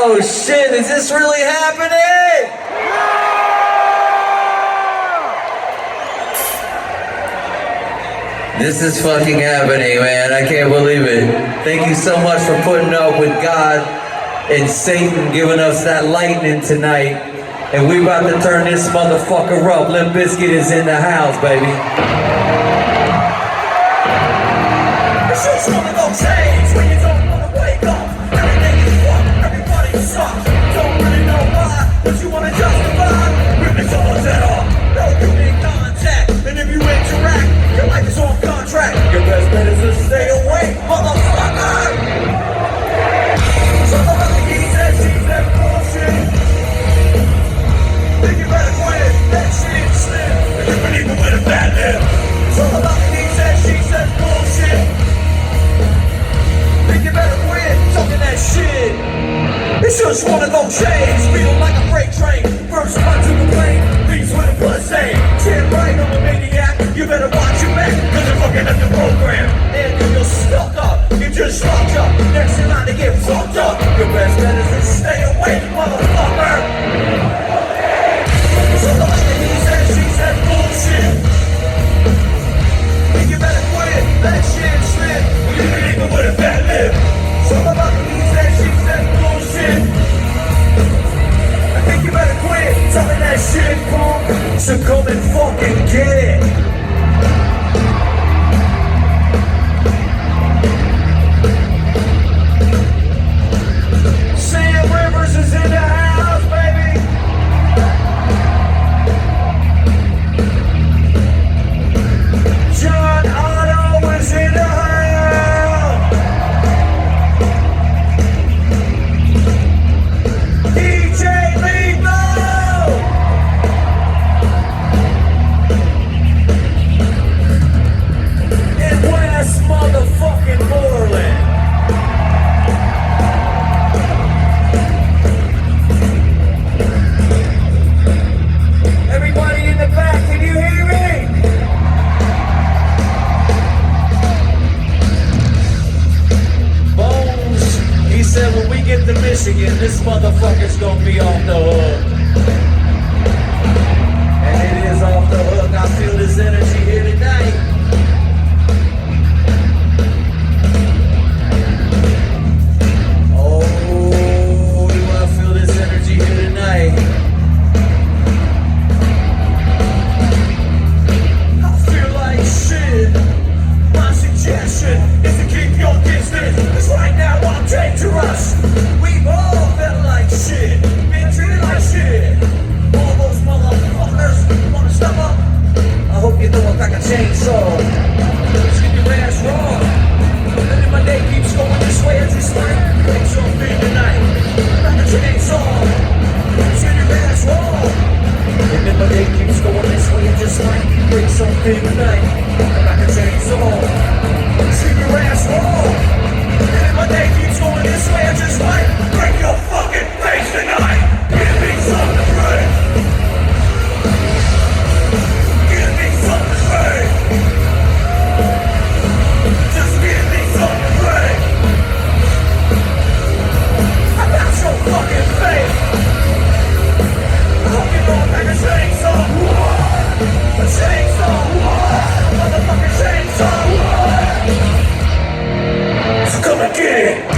Oh shit, is this really happening? This is fucking happening, man. I can't believe it. Thank you so much for putting up with God and Satan giving us that lightning tonight. And we about to turn this motherfucker up. LimpBizkit is in the house, baby. It's just one of those days when you don't want to wake up. Everything is fucked, everybody sucks. Don't really know why, but you want to justify. Ripping someone's head off, no human contact. And if you interact, your life is on contract. Your best bet is to stay away, motherfucker. So the other he said, she said bullshit. Think you better quit, that shit slim. And you can even with a bad lip. So the other he said, she said bullshit. Think you better quit talking that shit. It's just one of those days, feeling like a freight train. First one to the plane, leaves with a plus A. Stand right on the maniac, you better watch your back, cause you're fucking up the program. And you're stuck up, you just fucked up. Next in line to get fucked up. Your best bet is to stay away, motherfucker. So the lady he said, she said bullshit. Think you better quit, that shit slip. You can even with a fat lip. So the lady he said, she said bullshit. I think you better quit telling that shit, punk. So come and fucking get it. Sam Rivers is in the house, baby. John Otto is in the house. DJ Lebo. In West motherfucking Moreland. Everybody in the back, can you hear me? Bones, he said when we get to Michigan, this motherfucker's gonna be off the hook. And it is off the hook. I feel this energy here tonight. Oh, you wanna feel this energy here tonight? Shit. My suggestion is to keep your distance, cause right now I'm dangerous. We've all felt like shit, been treated like shit. All those motherfuckers wanna step up. I hope you throw a pack of chainsaw. Let's get your ass raw. And if my day keeps going this way, I just might break something tonight. Pack of chainsaw. Let's get your ass raw. And if my day keeps going this way, I just might break something tonight. Like a chainsaw. See your ass roll. And if my day keeps going this way, I just might break your fucking face tonight. Give me something to break. Give me something to break. Just give me something to break. I got your fucking face. I hope you know like a chainsaw. A chainsaw. Motherfucking chainsaw. So come and get it.